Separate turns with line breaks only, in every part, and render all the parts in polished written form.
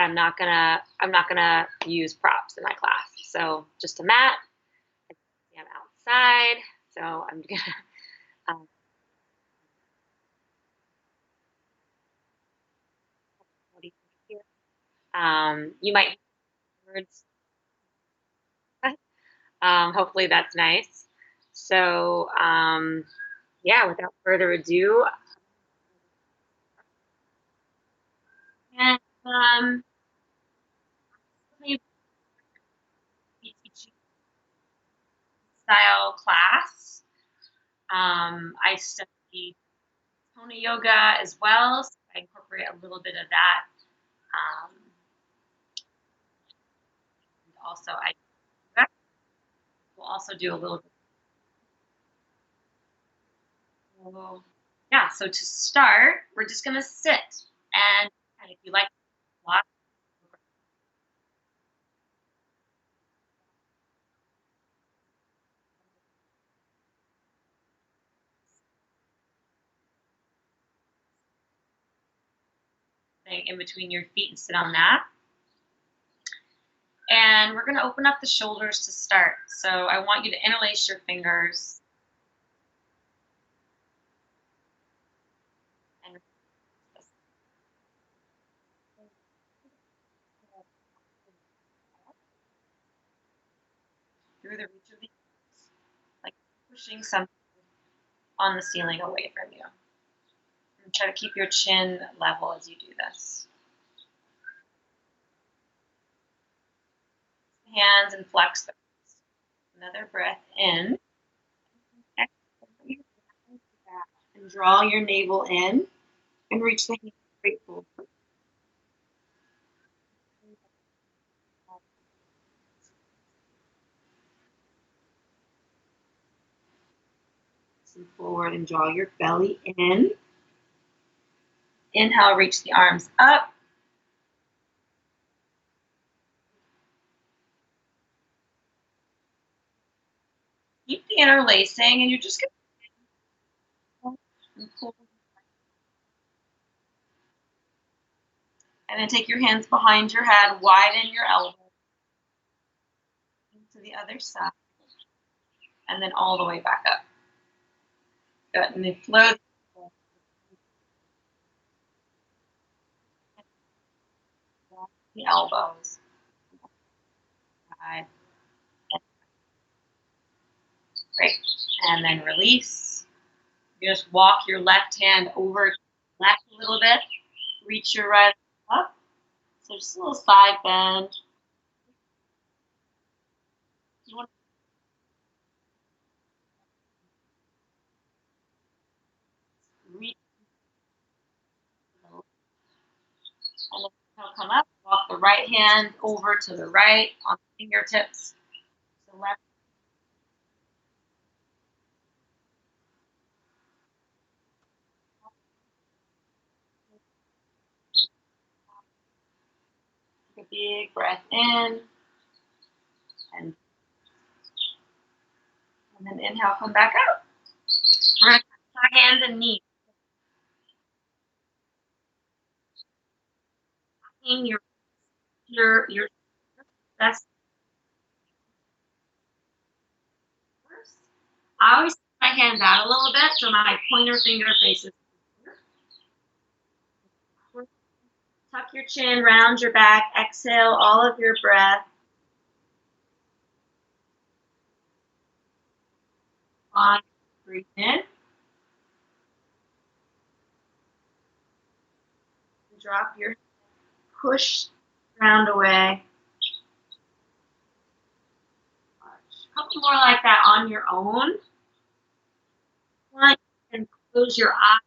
I'm not gonna use props in my class. So just a mat. I'm outside, so I'm gonna. Um, what do you think here? You might hear words. Hopefully that's nice. So yeah, without further ado, and be teaching style class. I study Kona yoga as well, so I incorporate a little bit of that. And also, I will also do a little bit. So, yeah, so to start, we're just going to sit. And if you like a lot thing in between your feet and sit on that. And we're going to open up the shoulders to start. So I want you to interlace your fingers and through the reach of the arms, like pushing something on the ceiling away from you. And try to keep your chin level as you do this. Hands and flex the wrists. Another breath in. Exhale, and draw your navel in and reach the hands straight forward. Forward and draw your belly in. Inhale, reach the arms up. Keep the interlacing, and you're just going to pull. And then take your hands behind your head, widen your elbows to the other side, and then all the way back up. Good. And then float the elbows. Great. And then release. You just walk your left hand over to the left a little bit. Reach your right up. So just a little side bend. You want to reach and then come up. Walk the right hand over to the right on the fingertips. The left. Take a big breath in. And then inhale, come back out. We're going to touch our hands and knees. Your best first. I always put my hands out a little bit so my pointer finger faces here. Tuck your chin, round your back, exhale all of your breath. On, breathe in. Drop your push round away. A couple more like that on your own. And close your eyes.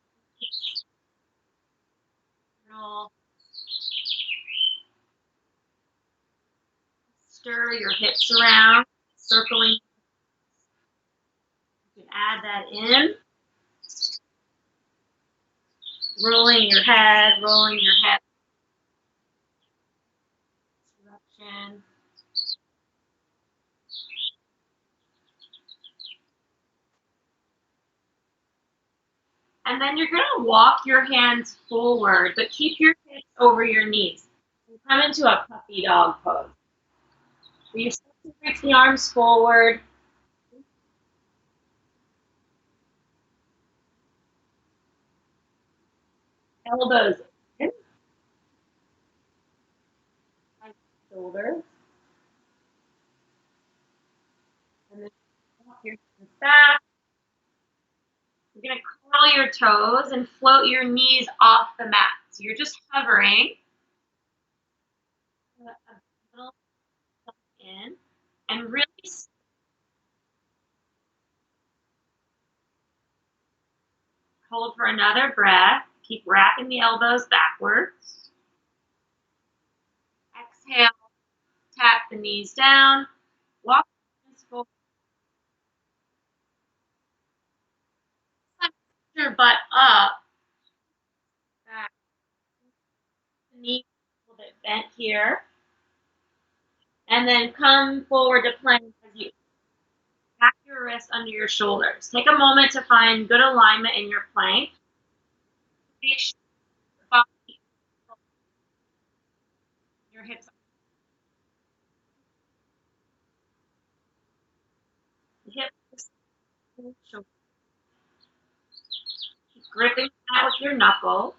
Stir your hips around, circling. You can add that in. Rolling your head. Direction. And then you're going to walk your hands forward, but keep your hips over your knees. Come into a puppy dog pose. So you start to reach the arms forward. Elbows in, shoulders, and then walk your hands back. You're going to curl your toes and float your knees off the mat. So you're just hovering a little in and really hold for another breath. Keep wrapping the elbows backwards. Exhale, tap the knees down. Walk the hands forward. Your butt up. Back. The knees a little bit bent here. And then come forward to plank as you pack your wrists under your shoulders. Take a moment to find good alignment in your plank. Make sure your body, your hips, shoulders. Keep gripping that with your knuckles.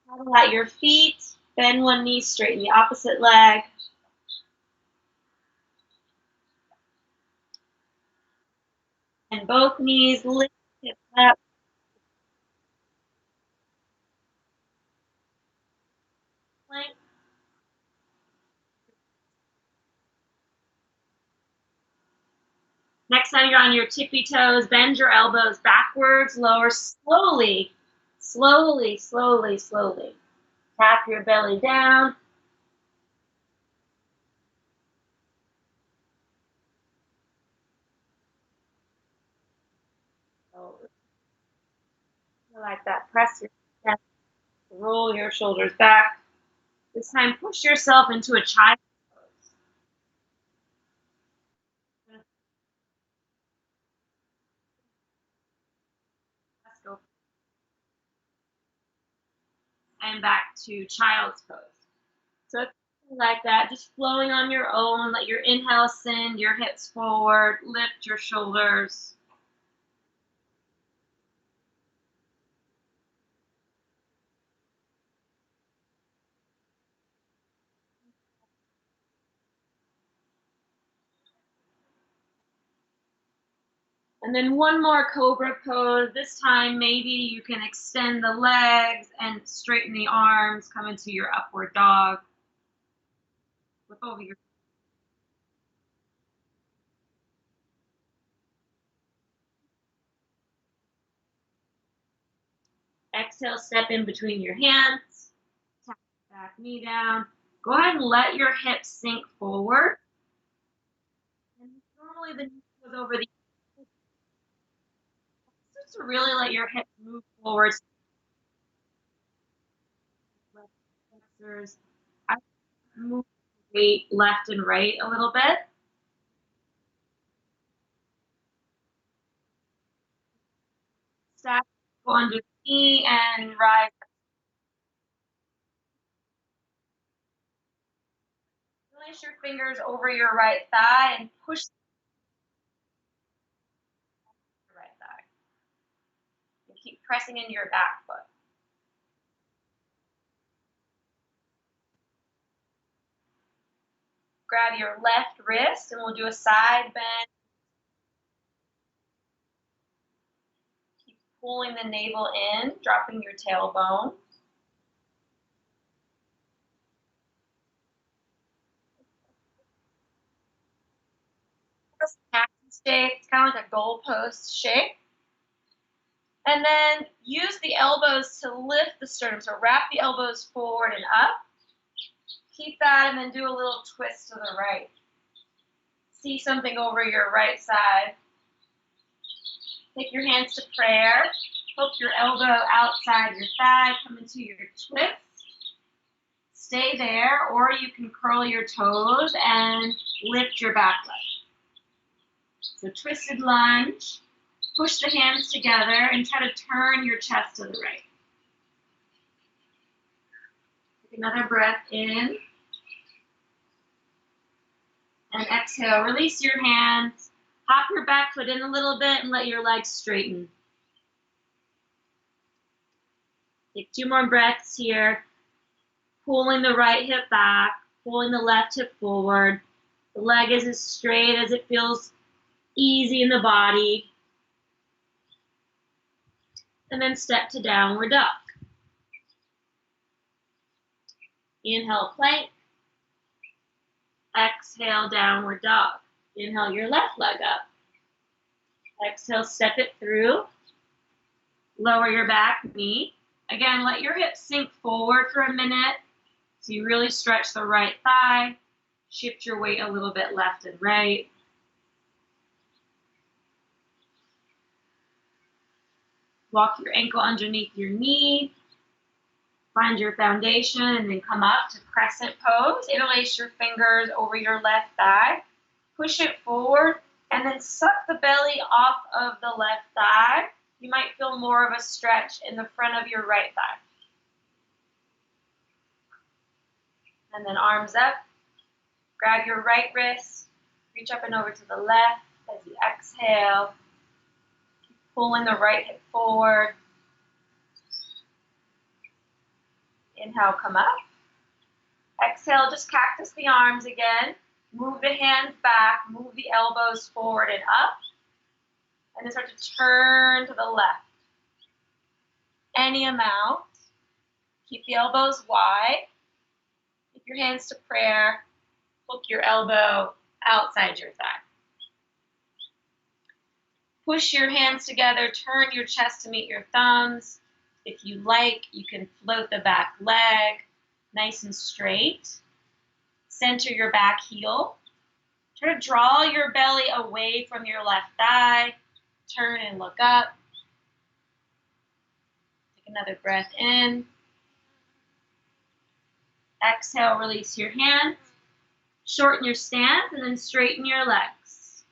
Paddle at your feet. Bend one knee, straighten the opposite leg. And both knees, lift hips up. Plank. Next time you're on your tippy toes, bend your elbows backwards, lower slowly, slowly, slowly, slowly. Tap your belly down. Like that. Press your chest, roll your shoulders back. This time, push yourself into a child's pose. Let's go. And back to child's pose. So like that, just flowing on your own. Let your inhale send your hips forward, lift your shoulders. And then one more cobra pose. This time, maybe you can extend the legs and straighten the arms, come into your upward dog. Flip over your exhale, step in between your hands. Tap the back knee down. Go ahead and let your hips sink forward. And normally the knee goes over the just to really let your hips move forward. Flexors. I move the weight left and right a little bit. Stack, go under the knee and rise. Place your fingers over your right thigh and push the right thigh. And keep pressing into your back foot. Grab your left wrist and we'll do a side bend. Keep pulling the navel in, dropping your tailbone. Cactus shape, it's kind of like a goalpost shape. And then use the elbows to lift the sternum. So wrap the elbows forward and up. Keep that and then do a little twist to the right. See something over your right side. Take your hands to prayer. Hook your elbow outside your thigh. Come into your twist. stay there, or you can curl your toes and lift your back leg. So twisted lunge, push the hands together and try to turn your chest to the right. Take another breath in. And exhale, release your hands. Hop your back foot in a little bit and let your legs straighten. Take 2 more breaths here. Pulling the right hip back, pulling the left hip forward. The leg is as straight as it feels easy in the body. And then step to downward dog. Inhale, plank. Exhale, downward dog. Inhale your left leg up. Exhale, step it through. Lower your back knee. Again, let your hips sink forward for a minute. So you really stretch the right thigh. Shift your weight a little bit left and right. Walk your ankle underneath your knee. Find your foundation and then come up to crescent pose. Interlace your fingers over your left thigh. Push it forward and then suck the belly off of the left thigh. You might feel more of a stretch in the front of your right thigh. And then arms up. Grab your right wrist. Reach up and over to the left as you exhale. Keep pulling the right hip forward. Inhale, come up. Exhale, just cactus the arms again. Move the hands back, move the elbows forward and up. And then start to turn to the left. Any amount. Keep the elbows wide. Keep your hands to prayer. Hook your elbow outside your thigh. Push your hands together, turn your chest to meet your thumbs. If you like, you can float the back leg nice and straight. Center your back heel. Try to draw your belly away from your left thigh. Turn and look up. Take another breath in. Exhale, release your hands. Shorten your stance and then straighten your legs.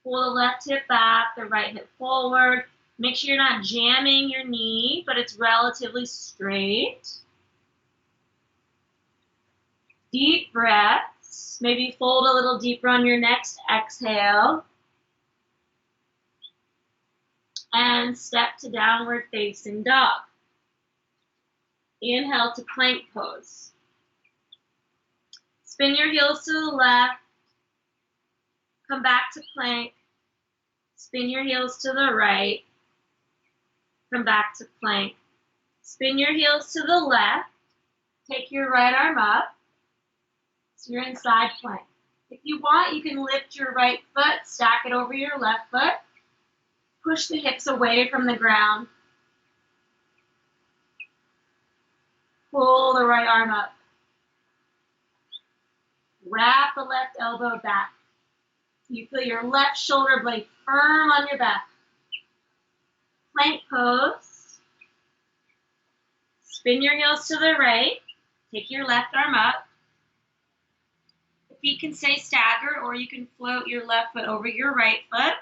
Pull the left hip back, the right hip forward. Make sure you're not jamming your knee, but it's relatively straight. Deep breaths. Maybe fold a little deeper on your next exhale. And step to downward facing dog. Inhale to plank pose. Spin your heels to the left. Come back to plank. Spin your heels to the right. Come back to plank. Spin your heels to the left. Take your right arm up. So you're in side plank. If you want, you can lift your right foot, stack it over your left foot. Push the hips away from the ground. Pull the right arm up. Wrap the left elbow back. You feel your left shoulder blade firm on your back. Plank pose. Spin your heels to the right. Take your left arm up. The feet can stay staggered, or you can float your left foot over your right foot.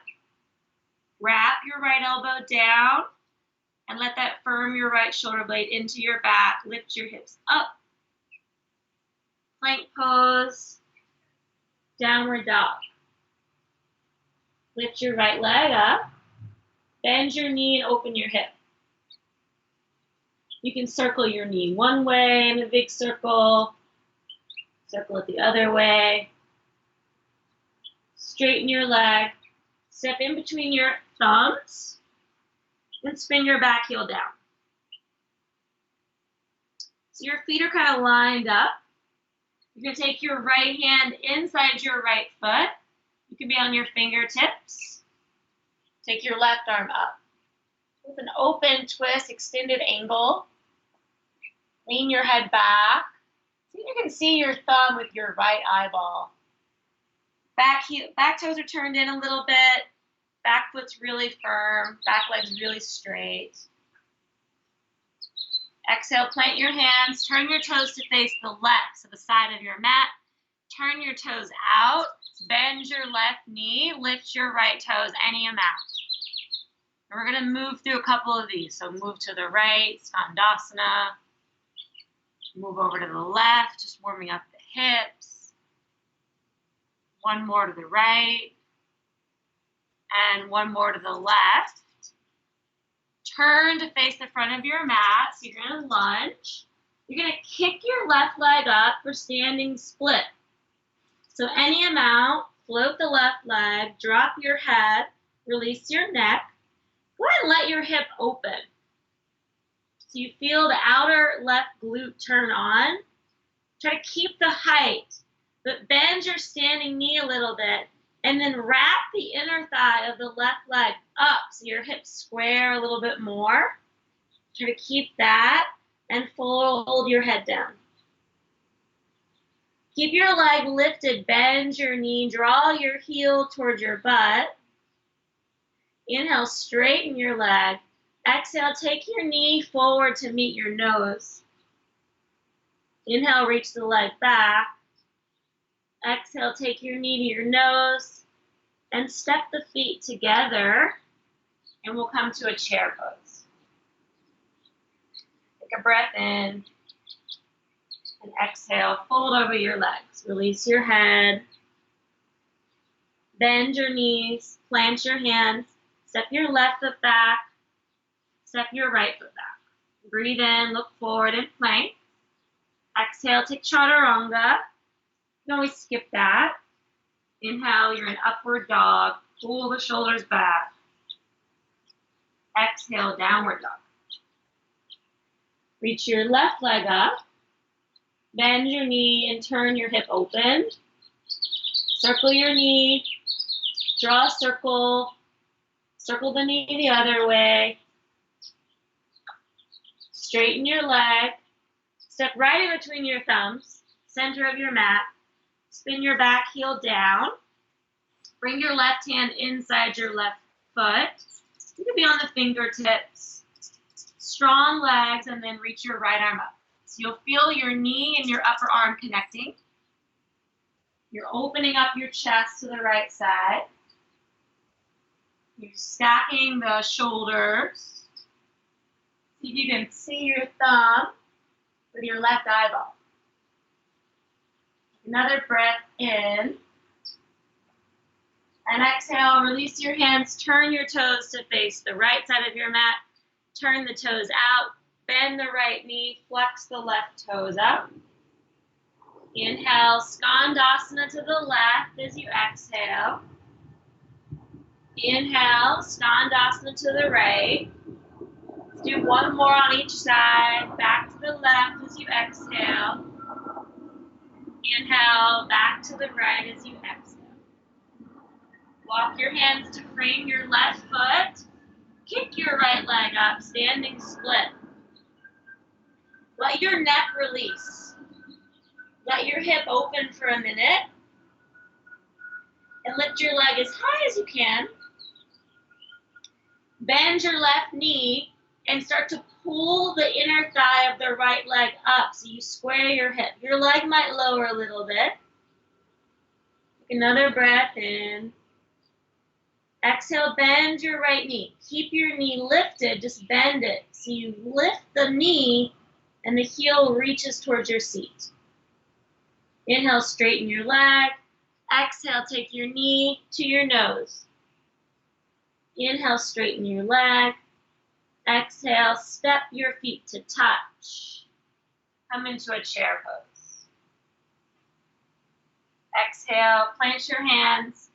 Wrap your right elbow down and let that firm your right shoulder blade into your back. Lift your hips up. Plank pose. Downward dog. Lift your right leg up. Bend your knee and open your hip. You can circle your knee one way in a big circle. Circle it the other way. Straighten your leg. Step in between your thumbs and spin your back heel down. So your feet are kind of lined up. You're going to take your right hand inside your right foot. You can be on your fingertips. Take your left arm up. With an open twist, extended angle. Lean your head back. See if you can see your thumb with your right eyeball. Back toes are turned in a little bit. Back foot's really firm. Back leg's really straight. Exhale, plant your hands, turn your toes to face the left, so the side of your mat. Turn your toes out, bend your left knee, lift your right toes any amount. And we're going to move through a couple of these. So move to the right, Skandasana. Move over to the left, just warming up the hips. One more to the right. And one more to the left. Turn to face the front of your mat. So you're going to lunge. You're going to kick your left leg up for standing split. So any amount, float the left leg, drop your head, release your neck. Go ahead and let your hip open. So you feel the outer left glute turn on. Try to keep the height, but bend your standing knee a little bit, and then wrap the inner thigh of the left leg up so your hips square a little bit more. Try to keep that and fold your head down. Keep your leg lifted, bend your knee, draw your heel towards your butt. Inhale, straighten your leg. Exhale, take your knee forward to meet your nose. Inhale, reach the leg back. Exhale, take your knee to your nose and step the feet together, and we'll come to a chair pose. Take a breath in and exhale, fold over your legs. Release your head. Bend your knees, plant your hands, step your left foot back, step your right foot back. Breathe in, look forward and plank. Exhale, take chaturanga. You can always skip that. Inhale, you're in upward dog. Pull the shoulders back. Exhale, downward dog. Reach your left leg up. Bend your knee and turn your hip open. Circle your knee. Draw a circle. Circle the knee the other way. Straighten your leg. Step right in between your thumbs, center of your mat. Spin your back heel down. Bring your left hand inside your left foot. You can be on the fingertips. Strong legs, and then reach your right arm up. So you'll feel your knee and your upper arm connecting. You're opening up your chest to the right side. You're stacking the shoulders. See if you can see your thumb with your left eyeball. Another breath in. And exhale, release your hands, turn your toes to face the right side of your mat. Turn the toes out, bend the right knee, flex the left toes up. Inhale, Skandasana to the left as you exhale. Inhale, Skandasana to the right. Let's do one more on each side. Back to the left as you exhale. Inhale, back to the right as you exhale. Walk your hands to frame your left foot. Kick your right leg up, standing split. Let your neck release. Let your hip open for a minute. And lift your leg as high as you can. Bend your left knee and start to pull the inner thigh of the right leg up so you square your hip. Your leg might lower a little bit. Take another breath in. Exhale, bend your right knee. Keep your knee lifted, just bend it. So you lift the knee and the heel reaches towards your seat. Inhale, straighten your leg. Exhale, take your knee to your nose. Inhale, straighten your leg. Exhale, step your feet to touch. Come into a chair pose. Exhale, plant your hands.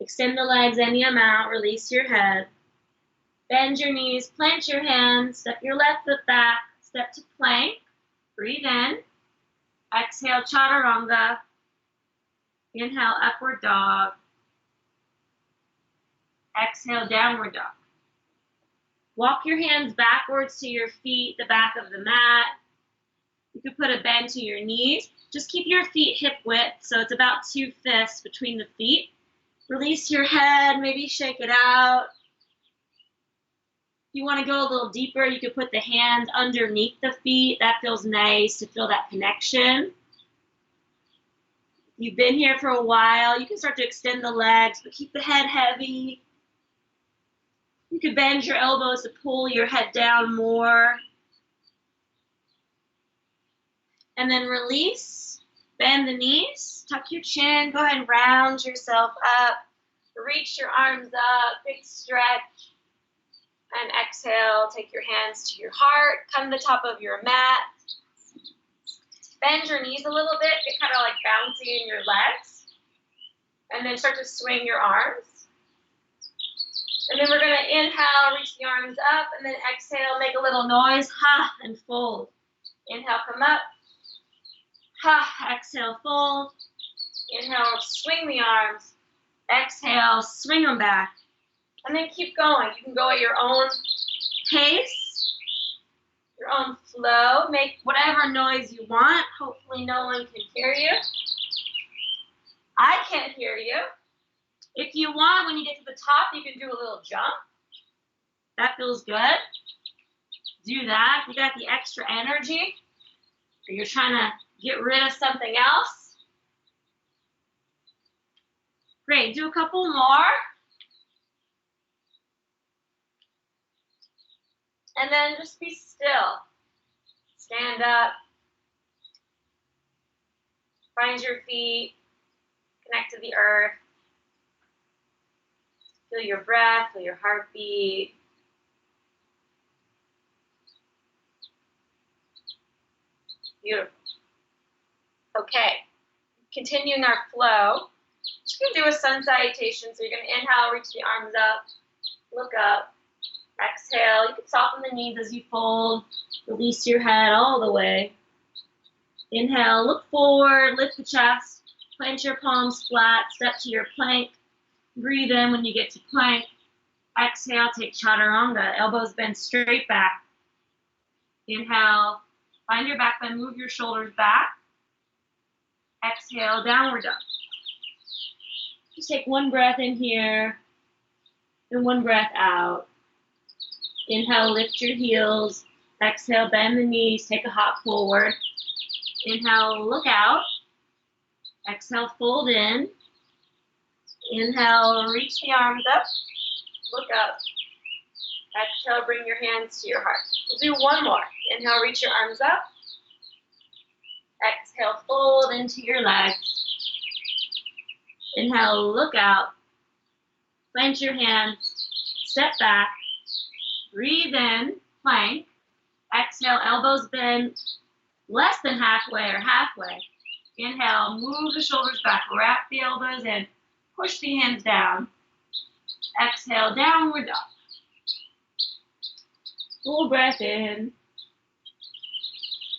Extend the legs any amount, release your head. Bend your knees, plant your hands, step your left foot back, step to plank. Breathe in. Exhale, chaturanga. Inhale, upward dog. Exhale, downward dog. Walk your hands backwards to your feet, the back of the mat. You could put a bend to your knees. Just keep your feet hip width, so it's about 2 fists between the feet. Release your head, maybe shake it out. If you want to go a little deeper, you could put the hands underneath the feet. That feels nice to feel that connection. You've been here for a while. You can start to extend the legs, but keep the head heavy. You could bend your elbows to pull your head down more. And then release. Bend the knees. Tuck your chin. Go ahead and round yourself up. Reach your arms up. Big stretch. And exhale. Take your hands to your heart. Come to the top of your mat. Bend your knees a little bit. Get kind of like bouncy in your legs. And then start to swing your arms. And then we're going to inhale, reach the arms up, and then exhale, make a little noise, ha, and fold. Inhale, come up. Ha, exhale, fold. Inhale, swing the arms. Exhale, swing them back. And then keep going. You can go at your own pace, your own flow. Make whatever noise you want. Hopefully no one can hear you. I can't hear you. If you want, when you get to the top, you can do a little jump. That feels good. Do that. You got the extra energy, or you're trying to get rid of something else. Great. Do a couple more. And then just be still. Stand up. Find your feet. Connect to the earth. Feel your breath, feel your heartbeat. Beautiful. Okay, continuing our flow. Just going to do a sun salutation. So you're going to inhale, reach the arms up, look up. Exhale, you can soften the knees as you fold. Release your head all the way. Inhale, look forward, lift the chest. Plant your palms flat, step to your plank. Breathe in when you get to plank. Exhale, take chaturanga. Elbows bend straight back. Inhale, find your back bend, move your shoulders back. Exhale, downward dog. Just take one breath in here and one breath out. Inhale, lift your heels. Exhale, bend the knees, take a hop forward. Inhale, look out. Exhale, fold in. Inhale, reach the arms up. Look up. Exhale, bring your hands to your heart. We'll do one more. Inhale, reach your arms up. Exhale, fold into your legs. Inhale, look out. Plant your hands. Step back. Breathe in, plank. Exhale, elbows bend less than halfway or halfway. Inhale, move the shoulders back. Wrap the elbows in. Push the hands down. Exhale, downward dog. Full breath in.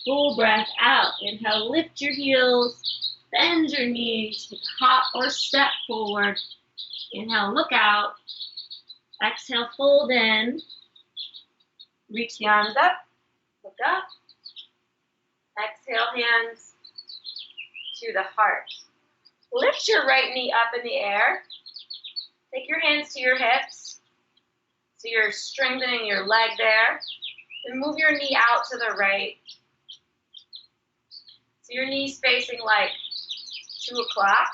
Full breath out. Inhale, lift your heels. Bend your knees. Take a hop or step forward. Inhale, look out. Exhale, fold in. Reach the arms up. Look up. Exhale, hands to the heart. Lift your right knee up in the air. Take your hands to your hips. So you're strengthening your leg there. And move your knee out to the right. So your knee's facing like 2 o'clock.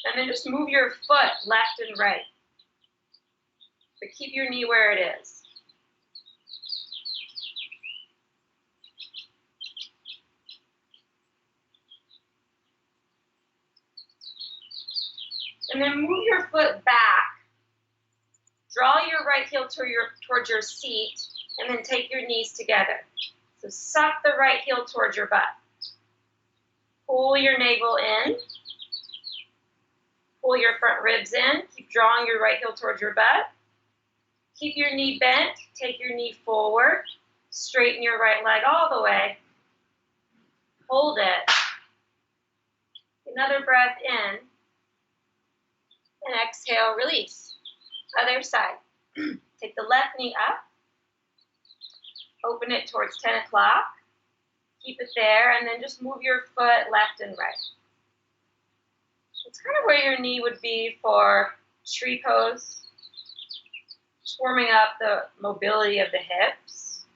And then just move your foot left and right. But keep your knee where it is. And then move your foot back. Draw your right heel towards your seat, and then take your knees together. So suck the right heel towards your butt. Pull your navel in. Pull your front ribs in. Keep drawing your right heel towards your butt. Keep your knee bent. Take your knee forward. Straighten your right leg all the way. Hold it. Another breath in. And exhale, release. Other side. Take the left knee up. Open it towards 10 o'clock. Keep it there, and then just move your foot left and right. It's kind of where your knee would be for tree pose. Just warming up the mobility of the hips.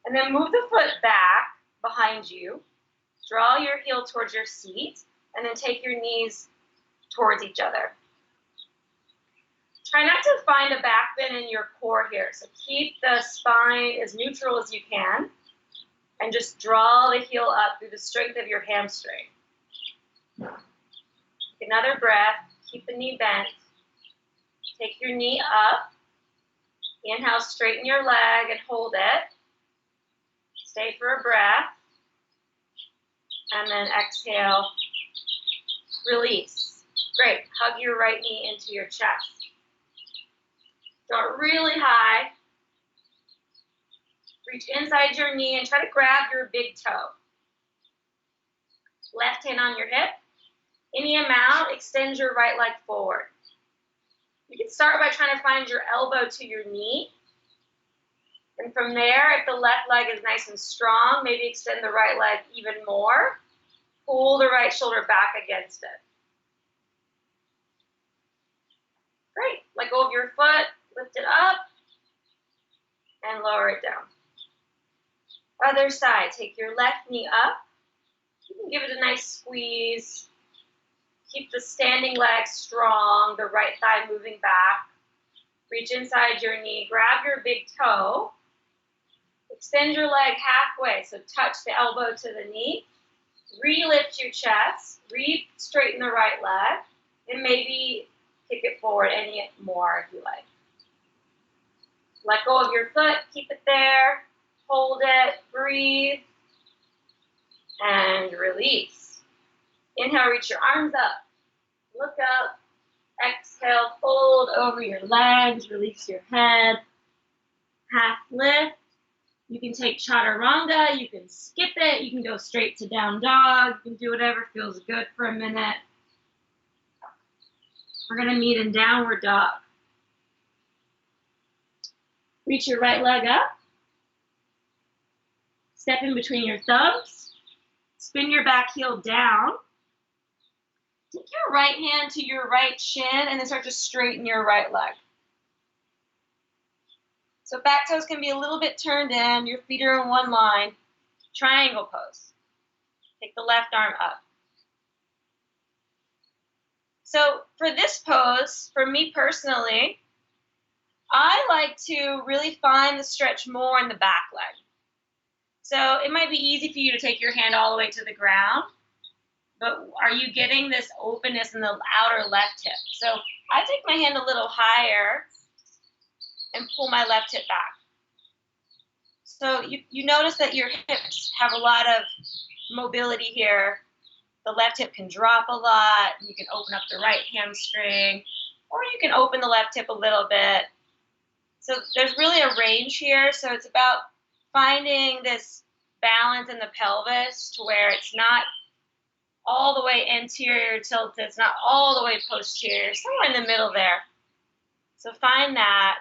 And then move the foot back behind you. Draw your heel towards your seat, and then take your knees towards each other. Try not to find a back bend in your core here. So keep the spine as neutral as you can, and just draw the heel up through the strength of your hamstring. Take another breath. Keep the knee bent. Take your knee up. Inhale, straighten your leg and hold it. Stay for a breath. And then exhale, release. Great. Hug your right knee into your chest. Start really high. Reach inside your knee and try to grab your big toe. Left hand on your hip. Any amount, extend your right leg forward. You can start by trying to find your elbow to your knee. And from there, if the left leg is nice and strong, maybe extend the right leg even more. Pull the right shoulder back against it. Great. Let go of your foot, lift it up, and lower it down. Other side, take your left knee up. You can give it a nice squeeze. Keep the standing leg strong, the right thigh moving back. Reach inside your knee, grab your big toe. Extend your leg halfway, so touch the elbow to the knee. Re-lift your chest, re-straighten the right leg, and maybe kick it forward any more if you like. Let go of your foot, keep it there, hold it, breathe, and release. Inhale, reach your arms up, look up, exhale, fold over your legs, release your head, half lift. You can take chaturanga, you can skip it, you can go straight to down dog, you can do whatever feels good for a minute. We're going to meet in downward dog. Reach your right leg up. Step in between your thumbs. Spin your back heel down. Take your right hand to your right shin and then start to straighten your right leg. So back toes can be a little bit turned in. Your feet are in one line. Triangle pose. Take the left arm up. So for this pose, for me personally, I like to really find the stretch more in the back leg. So it might be easy for you to take your hand all the way to the ground, but are you getting this openness in the outer left hip? So I take my hand a little higher and pull my left hip back. So you notice that your hips have a lot of mobility here. The left hip can drop a lot. You can open up the right hamstring, or you can open the left hip a little bit. So there's really a range here. So it's about finding this balance in the pelvis to where it's not all the way anterior tilted, it's not all the way posterior, somewhere in the middle there. So find that.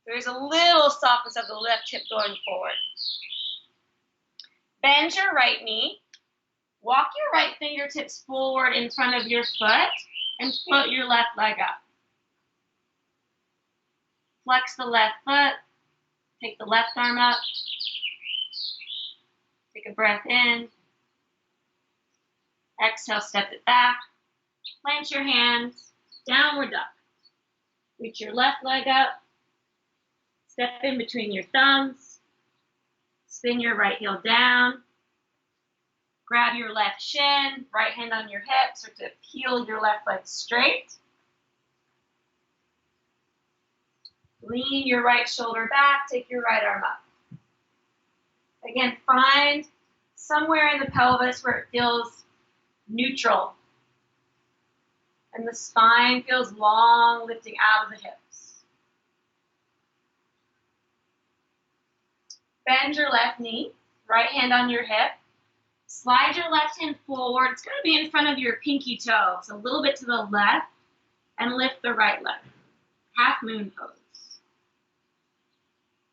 There's a little softness of the left hip going forward. Bend your right knee. Walk your right fingertips forward in front of your foot and float your left leg up. Flex the left foot. Take the left arm up. Take a breath in. Exhale, step it back. Plant your hands. Downward dog. Reach your left leg up. Step in between your thumbs. Spin your right heel down. Grab your left shin, right hand on your hip, start to peel your left leg straight. Lean your right shoulder back, take your right arm up. Again, find somewhere in the pelvis where it feels neutral. And the spine feels long, lifting out of the hips. Bend your left knee, right hand on your hip. Slide your left hand forward. It's going to be in front of your pinky toe, so a little bit to the left, and lift the right leg. Half moon pose.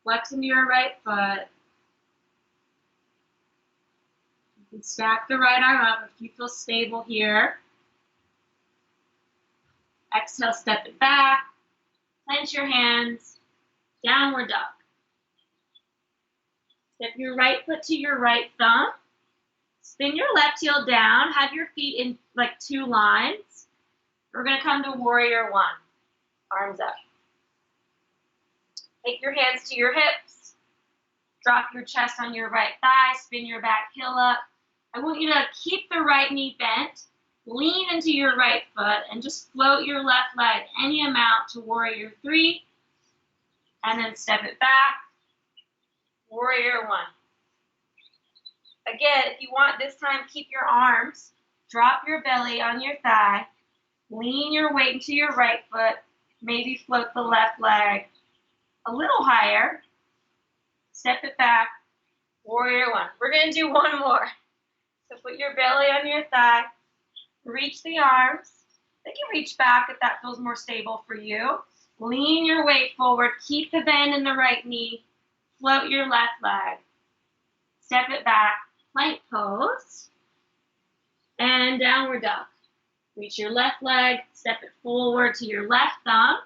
Flex into your right foot. You can stack the right arm up if you feel stable here. Exhale, step it back. Clench your hands. Downward dog. Step your right foot to your right thumb. Spin your left heel down. Have your feet in like 2 lines. We're going to come to warrior 1. Arms up. Take your hands to your hips. Drop your chest on your right thigh. Spin your back heel up. I want you to keep the right knee bent. Lean into your right foot and just float your left leg any amount to warrior 3. And then step it back. Warrior 1. Again, if you want this time, keep your arms. Drop your belly on your thigh. Lean your weight into your right foot. Maybe float the left leg a little higher. Step it back. Warrior 1. We're going to do one more. So put your belly on your thigh. Reach the arms. They can reach back if that feels more stable for you. Lean your weight forward. Keep the bend in the right knee. Float your left leg. Step it back. Plank pose. And downward dog. Reach your left leg. Step it forward to your left thumb.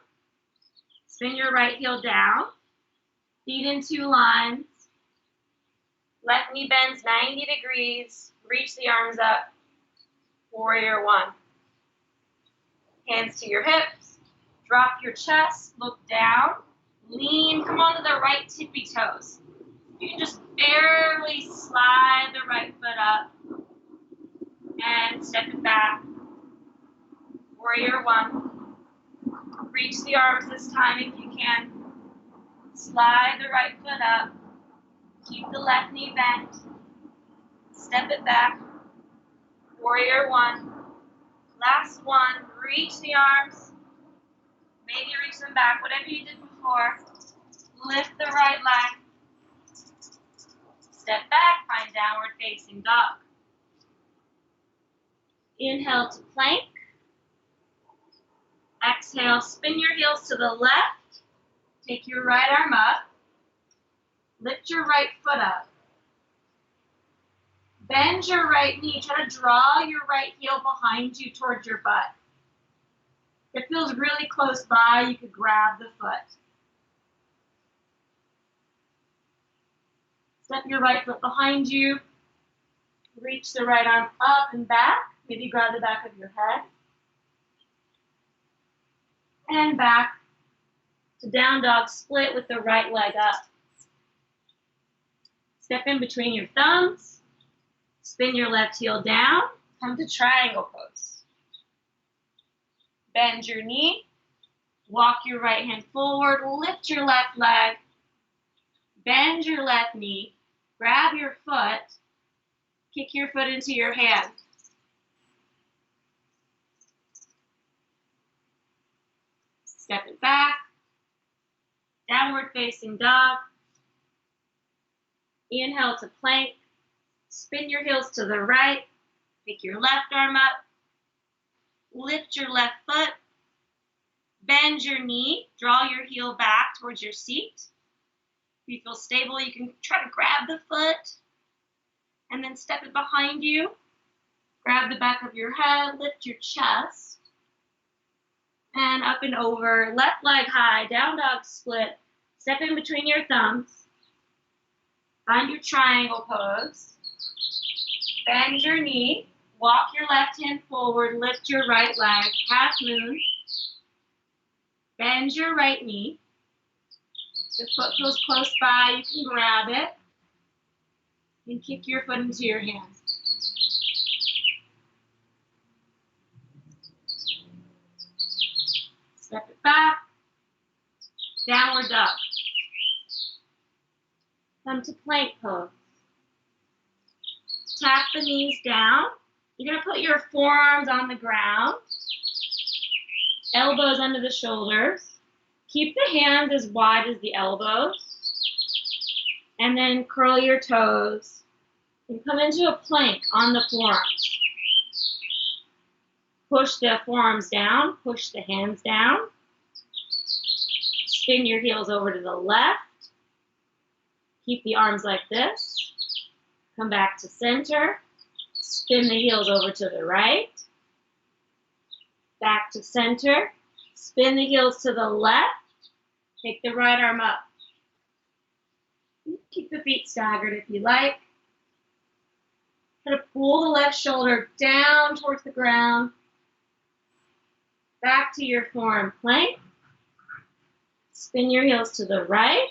Spin your right heel down. Feet in 2 lines. Left knee bends 90 degrees. Reach the arms up. Warrior 1. Hands to your hips. Drop your chest. Look down. Lean. Come onto the right tippy toes. You can just barely slide the right foot up. And step it back. Warrior 1. Reach the arms this time if you can. Slide the right foot up. Keep the left knee bent. Step it back. Warrior 1. Last one. Reach the arms. Maybe reach them back. Whatever you did before. Lift the right leg. Step back. Find downward facing dog. Inhale to plank. Exhale. Spin your heels to the left. Take your right arm up. Lift your right foot up. Bend your right knee. Try to draw your right heel behind you towards your butt. If it feels really close by, you could grab the foot. Step your right foot behind you. Reach the right arm up and back. Maybe grab the back of your head. And back to down dog split with the right leg up. Step in between your thumbs. Spin your left heel down. Come to triangle pose. Bend your knee. Walk your right hand forward. Lift your left leg. Bend your left knee. Grab your foot. Kick your foot into your hand. Step it back. Downward facing dog. Inhale to plank. Spin your heels to the right. Pick your left arm up. Lift your left foot. Bend your knee. Draw your heel back towards your seat. If you feel stable, you can try to grab the foot and then step it behind you. Grab the back of your head. Lift your chest. And up and over. Left leg high. Down dog split. Step in between your thumbs. Find your triangle pose. Bend your knee. Walk your left hand forward. Lift your right leg. Half moon. Bend your right knee. If the foot feels close by, you can grab it. And kick your foot into your hand. Step it back. Downward dog. Come to plank pose. Tap the knees down. You're going to put your forearms on the ground. Elbows under the shoulders. Keep the hands as wide as the elbows. And then curl your toes. And come into a plank on the forearms. Push the forearms down. Push the hands down. Spin your heels over to the left. Keep the arms like this. Come back to center. Spin the heels over to the right. Back to center. Spin the heels to the left. Take the right arm up. Keep the feet staggered if you like. Kind of pull the left shoulder down towards the ground. Back to your forearm plank. Spin your heels to the right.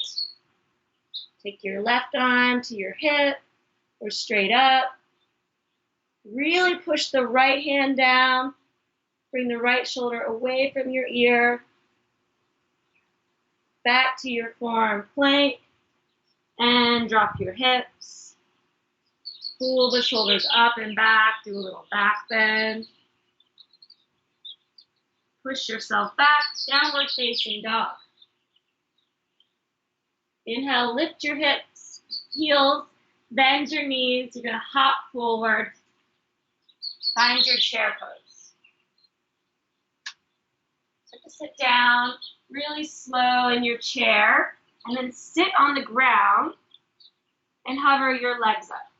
Take your left arm to your hip or straight up. Really push the right hand down. Bring the right shoulder away from your ear. Back to your forearm plank. And drop your hips. Pull the shoulders up and back. Do a little back bend. Push yourself back. Downward facing dog. Inhale, lift your hips, heels, bend your knees. You're going to hop forward. Find your chair pose. Start to sit down really slow in your chair, and then sit on the ground and hover your legs up.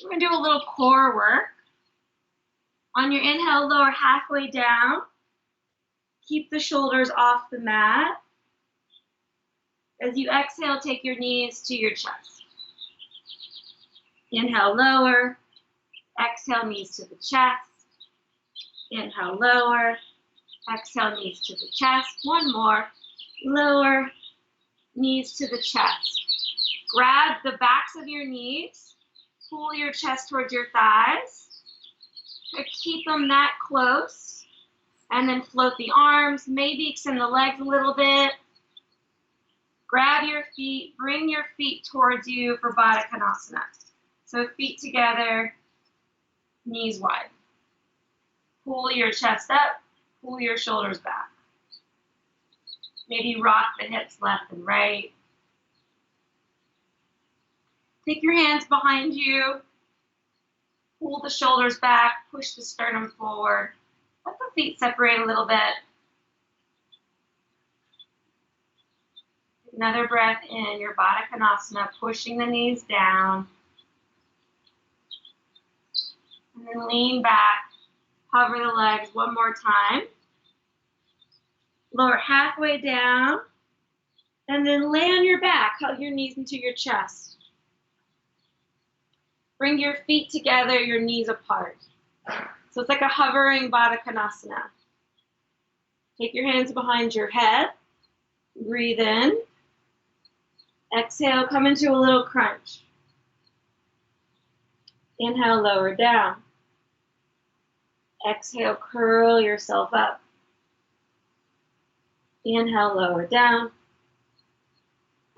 We're going to do a little core work. On your inhale, lower halfway down. Keep the shoulders off the mat. As you exhale, take your knees to your chest. Inhale, lower. Exhale, knees to the chest. Inhale, lower. Exhale, knees to the chest. One more. Lower, knees to the chest. Grab the backs of your knees. Pull your chest towards your thighs. Keep them that close. And then float the arms. Maybe extend the legs a little bit. Grab your feet. Bring your feet towards you for Baddha Konasana. So feet together, knees wide. Pull your chest up. Pull your shoulders back. Maybe rock the hips left and right. Take your hands behind you. Pull the shoulders back. Push the sternum forward. Let the feet separate a little bit. Another breath in, your Baddha Konasana, pushing the knees down. And then lean back, hover the legs one more time. Lower halfway down, and then lay on your back, hug your knees into your chest. Bring your feet together, your knees apart. So it's like a hovering Baddha Konasana. Take your hands behind your head, breathe in. Exhale, come into a little crunch. Inhale, lower down. Exhale, curl yourself up. Inhale, lower down.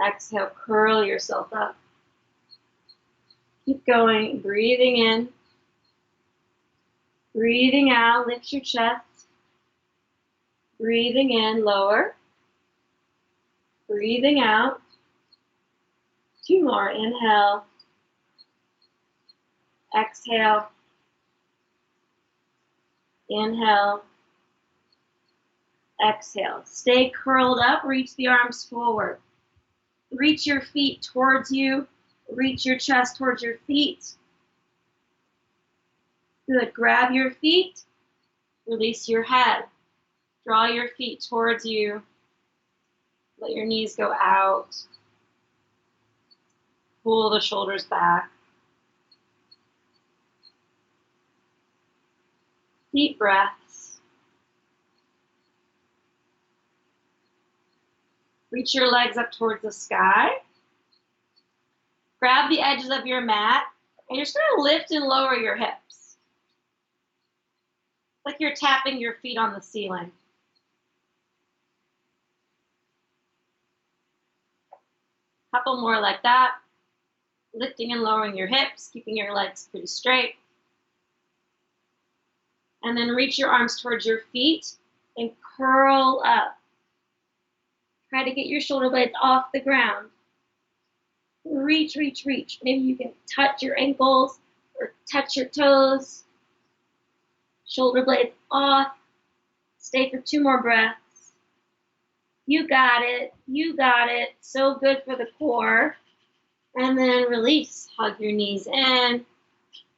Exhale, curl yourself up. Keep going, breathing in. Breathing out, lift your chest. Breathing in, lower. Breathing out. Two more, inhale. Exhale. Inhale. Exhale. Stay curled up, reach the arms forward. Reach your feet towards you. Reach your chest towards your feet. Good. Grab your feet. Release your head. Draw your feet towards you. Let your knees go out. Pull the shoulders back. Deep breaths. Reach your legs up towards the sky. Grab the edges of your mat, and you're just going to lift and lower your hips. Like you're tapping your feet on the ceiling. Couple more like that. Lifting and lowering your hips, keeping your legs pretty straight. And then reach your arms towards your feet and curl up. Try to get your shoulder blades off the ground. Reach, reach, reach. Maybe you can touch your ankles or touch your toes. Shoulder blades off. Stay for two more breaths. You got it. You got it. So good for the core. And then release. Hug your knees in.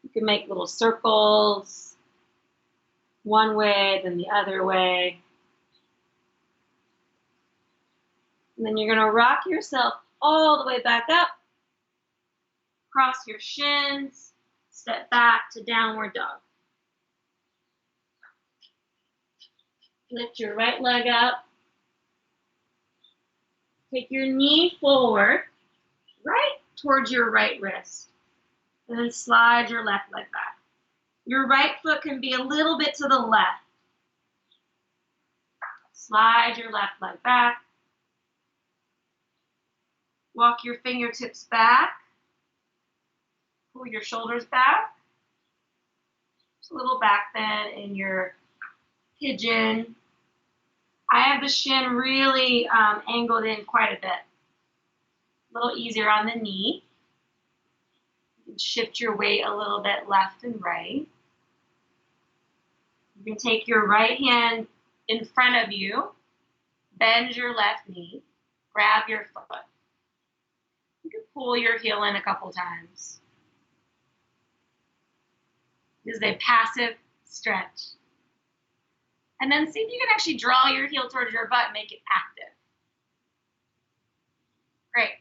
You can make little circles. one way, then the other way. And then you're going to rock yourself all the way back up. Cross your shins. Step back to downward dog. Lift your right leg up. Take your knee forward, right towards your right wrist. And then slide your left leg back. Your right foot can be a little bit to the left. Slide your left leg back. Walk your fingertips back. Pull your shoulders back. Just a little back bend in your pigeon. I have the shin really angled in quite a bit. A little easier on the knee. You can shift your weight a little bit left and right. You can take your right hand in front of you, bend your left knee, grab your foot. You can pull your heel in a couple times. This is a passive stretch. And then see if you can actually draw your heel towards your butt and make it active. Great.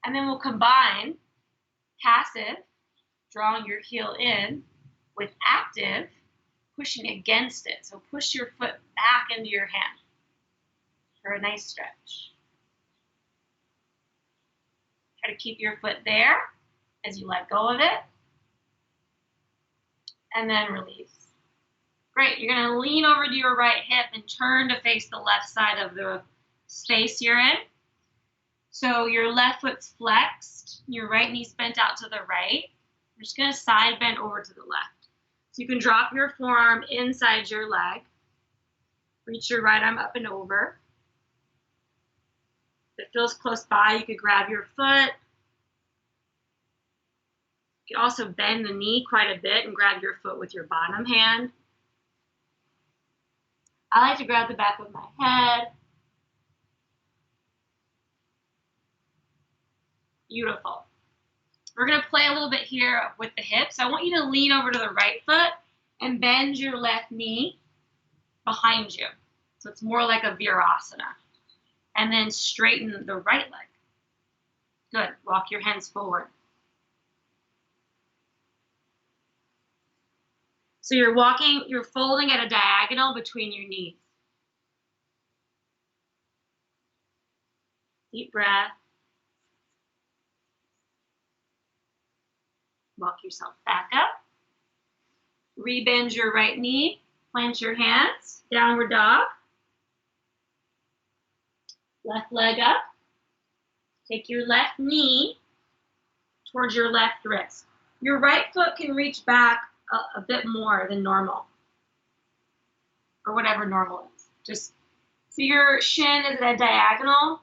And then we'll combine passive, drawing your heel in, with active, pushing against it. So push your foot back into your hand for a nice stretch. Try to keep your foot there as you let go of it. And then release. Great, you're going to lean over to your right hip and turn to face the left side of the space you're in. So your left foot's flexed, your right knee's bent out to the right. You're just going to side bend over to the left. So you can drop your forearm inside your leg. Reach your right arm up and over. If it feels close by, you could grab your foot. You can also bend the knee quite a bit and grab your foot with your bottom hand. I like to grab the back of my head. Beautiful. We're going to play a little bit here with the hips. I want you to lean over to the right foot and bend your left knee behind you. So it's more like a virasana. And then straighten the right leg. Good. Walk your hands forward. So you're folding at a diagonal between your knees. Deep breath. Walk yourself back up. Rebend your right knee. Plant your hands. Downward dog. Left leg up. Take your left knee towards your left wrist. Your right foot can reach back a bit more than normal, or whatever normal is. Just so your shin is at a diagonal.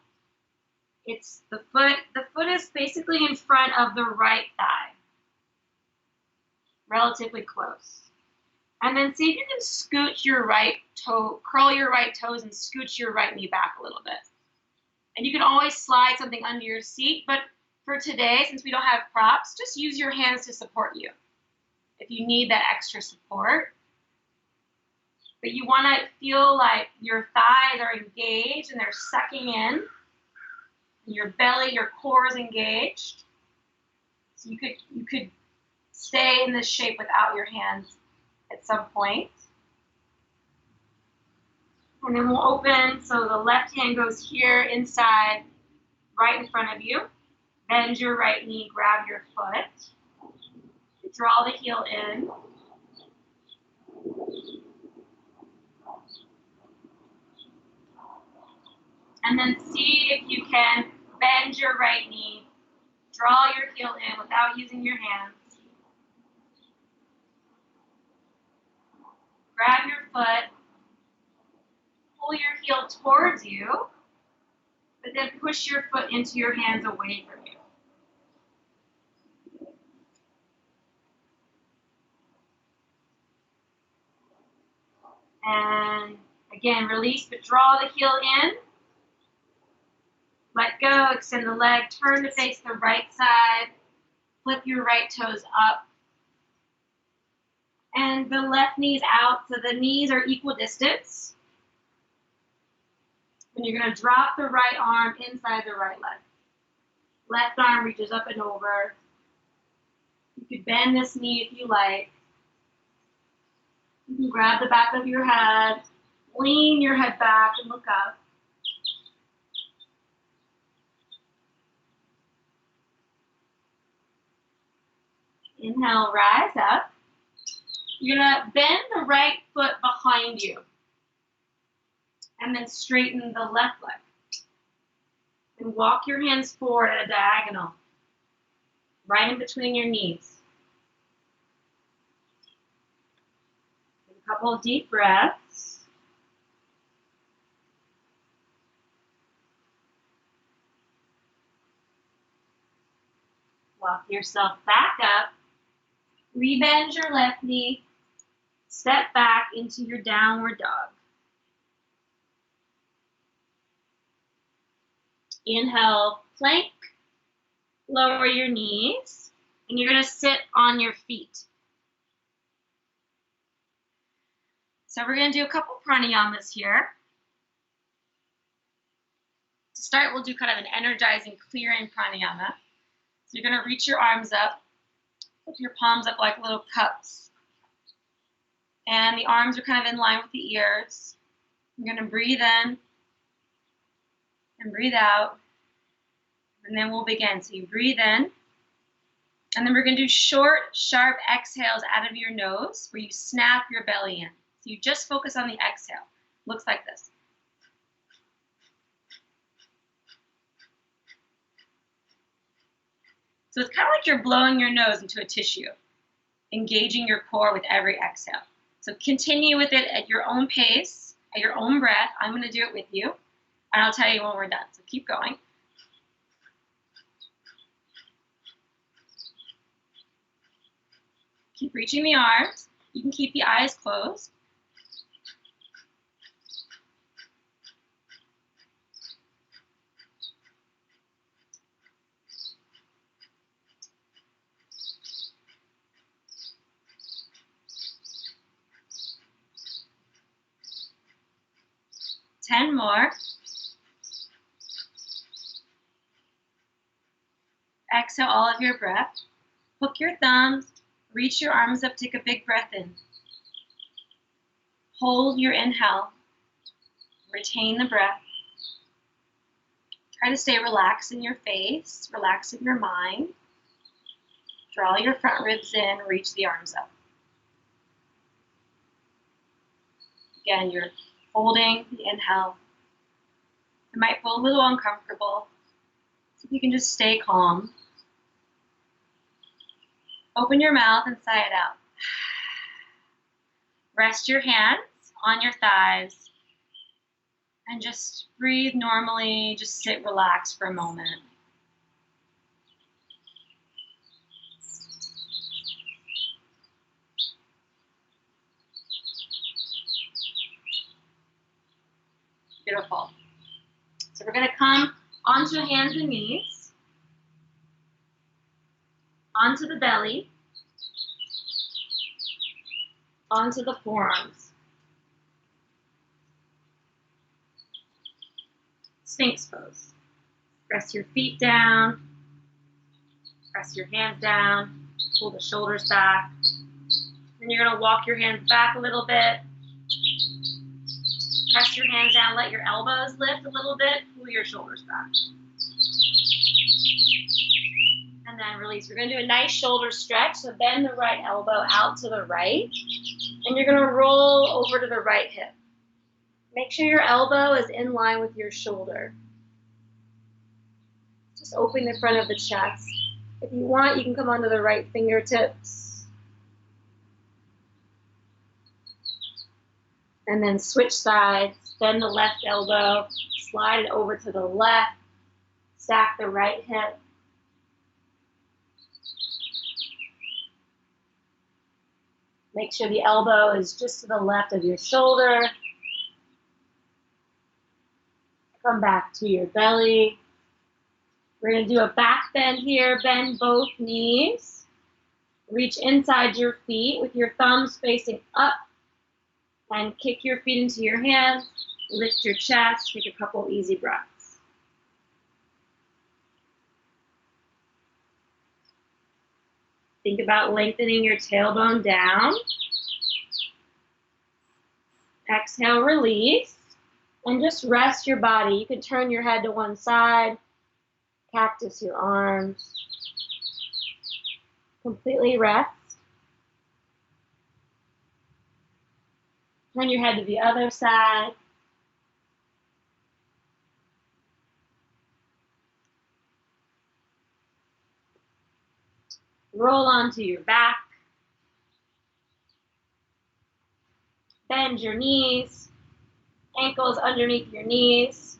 It's the foot is basically in front of the right thigh, relatively close. And then see if you can scoot your right toe, curl your right toes and scooch your right knee back a little bit. And you can always slide something under your seat, but for today, since we don't have props, just use your hands to support you if you need that extra support. But you want to feel like your thighs are engaged and they're sucking in. And your belly, your core is engaged. So you could stay in this shape without your hands at some point. And then we'll open, so the left hand goes here inside, right in front of you. Bend your right knee, grab your foot. Draw the heel in. And then see if you can bend your right knee, draw your heel in without using your hands. Grab your foot, pull your heel towards you, but then push your foot into your hands away from you. And again, release, but draw the heel in. Let go, extend the leg, turn to face the right side. Flip your right toes up. And the left knee's out, so the knees are equal distance. And you're going to drop the right arm inside the right leg. Left arm reaches up and over. You could bend this knee if you like. You can grab the back of your head, lean your head back and look up. Inhale, rise up. You're going to bend the right foot behind you and then straighten the left leg. And walk your hands forward at a diagonal, right in between your knees. Take a couple of deep breaths. Walk yourself back up. Rebend your left knee. Step back into your downward dog. Inhale, plank. Lower your knees. And you're going to sit on your feet. So we're going to do a couple pranayamas here. To start, we'll do kind of an energizing, clearing pranayama. So you're going to reach your arms up. Put your palms up like little cups. And the arms are kind of in line with the ears. You're going to breathe in and breathe out. And then we'll begin. So you breathe in. And then we're going to do short, sharp exhales out of your nose where you snap your belly in. So you just focus on the exhale. Looks like this. So it's kind of like you're blowing your nose into a tissue, engaging your core with every exhale. So continue with it at your own pace, at your own breath. I'm going to do it with you, and I'll tell you when we're done. So keep going. Keep reaching the arms. You can keep the eyes closed. Ten more. Exhale all of your breath. Hook your thumbs. Reach your arms up. Take a big breath in. Hold your inhale. Retain the breath. Try to stay relaxed in your face, relax in your mind. Draw your front ribs in, reach the arms up. Again, you're holding the inhale. It might feel a little uncomfortable, so you can just stay calm. Open your mouth and sigh it out. Rest your hands on your thighs and just breathe normally. Just sit relaxed for a moment. Beautiful. So we're going to come onto hands and knees, onto the belly, onto the forearms. Sphinx pose. Press your feet down, press your hands down, pull the shoulders back. Then you're going to walk your hands back a little bit. Press your hands down, let your elbows lift a little bit, pull your shoulders back. And then release. We're going to do a nice shoulder stretch, so bend the right elbow out to the right, and you're going to roll over to the right hip. Make sure your elbow is in line with your shoulder. Just open the front of the chest. If you want, you can come onto the right fingertips. And then switch sides, bend the left elbow, slide it over to the left, stack the right hip. Make sure the elbow is just to the left of your shoulder. Come back to your belly. We're going to do a back bend here. Bend both knees. Reach inside your feet with your thumbs facing up and kick your feet into your hands. Lift your chest. Take a couple easy breaths. Think about lengthening your tailbone down. Exhale, release. And just rest your body. You can turn your head to one side. Cactus your arms. Completely rest. Turn your head to the other side. Roll onto your back. Bend your knees. Ankles underneath your knees.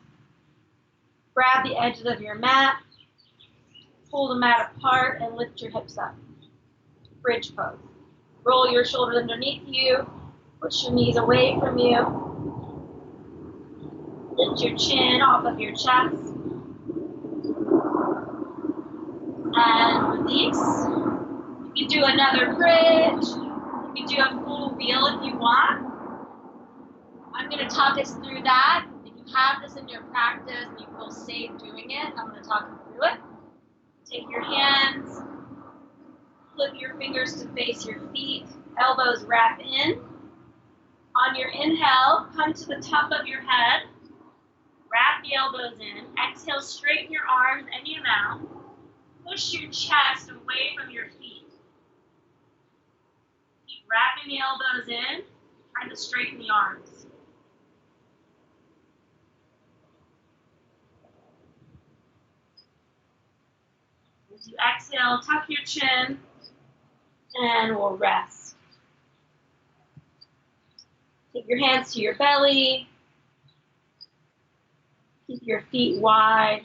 Grab the edges of your mat. Pull the mat apart and lift your hips up. Bridge pose. Roll your shoulders underneath you. Push your knees away from you. Lift your chin off of your chest. And release. You can do another bridge. You can do a full wheel if you want. I'm going to talk us through that. If you have this in your practice and you feel safe doing it, I'm going to talk you through it. Take your hands, flip your fingers to face your feet, elbows wrap in. On your inhale, come to the top of your head, wrap the elbows in. Exhale, straighten your arms and your mouth. Push your chest away from your feet. Keep wrapping the elbows in, trying to straighten the arms. As you exhale, tuck your chin, and we'll rest. Take your hands to your belly. Keep your feet wide.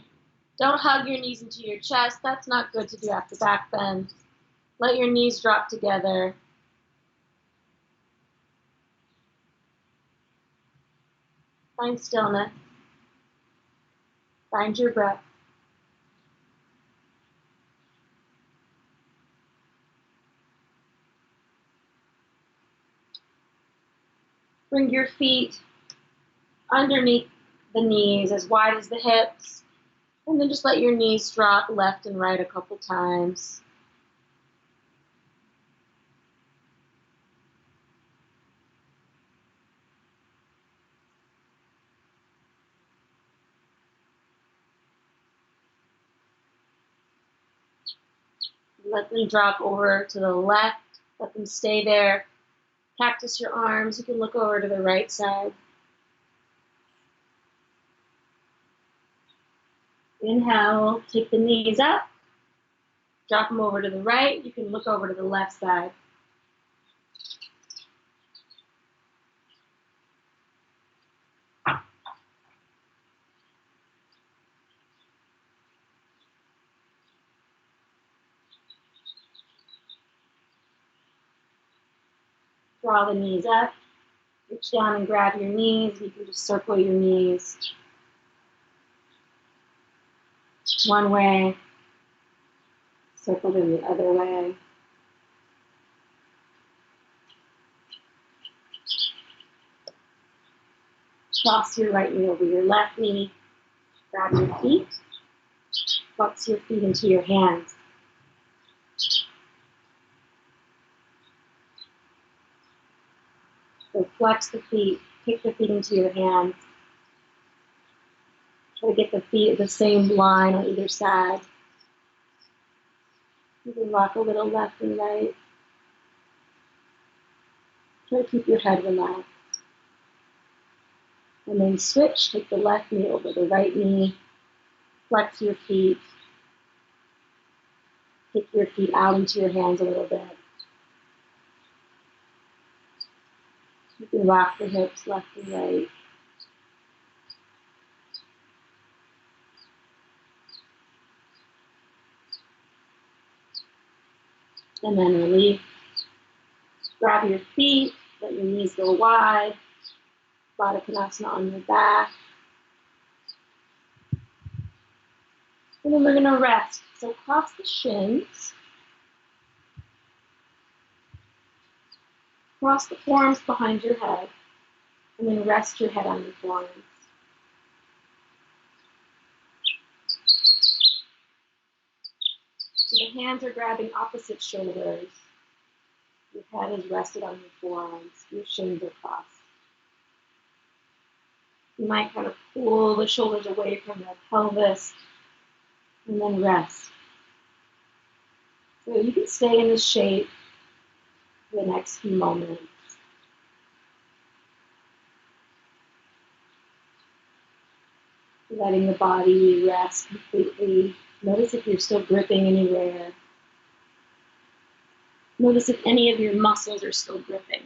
Don't hug your knees into your chest. That's not good to do after back bend. Let your knees drop together. Find stillness. Find your breath. Bring your feet underneath the knees, as wide as the hips. And then just let your knees drop left and right a couple times. Let them drop over to the left. Let them stay there. Cactus your arms. You can look over to the right side. Inhale, take the knees up. Drop them over to the right. You can look over to the left side. Draw the knees up. Reach down and grab your knees. You can just circle your knees one way, circle them the other way. Cross your right knee over your left knee. Grab your feet. Flex your feet into your hands. So flex the feet, kick the feet into your hands. Try to get the feet at the same line on either side. You can rock a little left and right. Try to keep your head relaxed. And then switch, take the left knee over the right knee. Flex your feet. Kick your feet out into your hands a little bit. You can rock the hips left and right. And then release. Grab your feet, let your knees go wide. Baddha Konasana on your back. And then we're going to rest. So cross the shins. Cross the forearms behind your head, and then rest your head on your forearms. So the hands are grabbing opposite shoulders. Your head is rested on your forearms. Your shins are crossed. You might kind of pull the shoulders away from the pelvis and then rest. So you can stay in this shape for the next few moments. Letting the body rest completely. Notice if you're still gripping anywhere. Notice if any of your muscles are still gripping.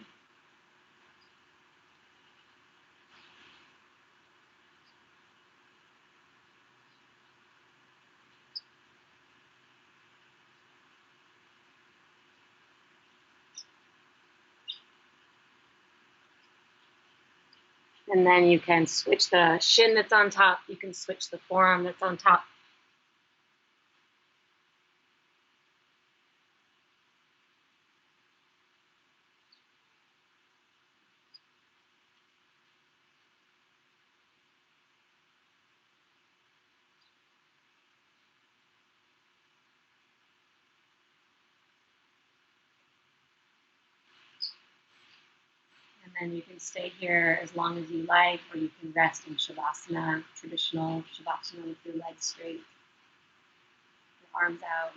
And then you can switch the shin that's on top. You can switch the forearm that's on top. And then you can stay here as long as you like, or you can rest in Shavasana, traditional Shavasana with your legs straight, your arms out.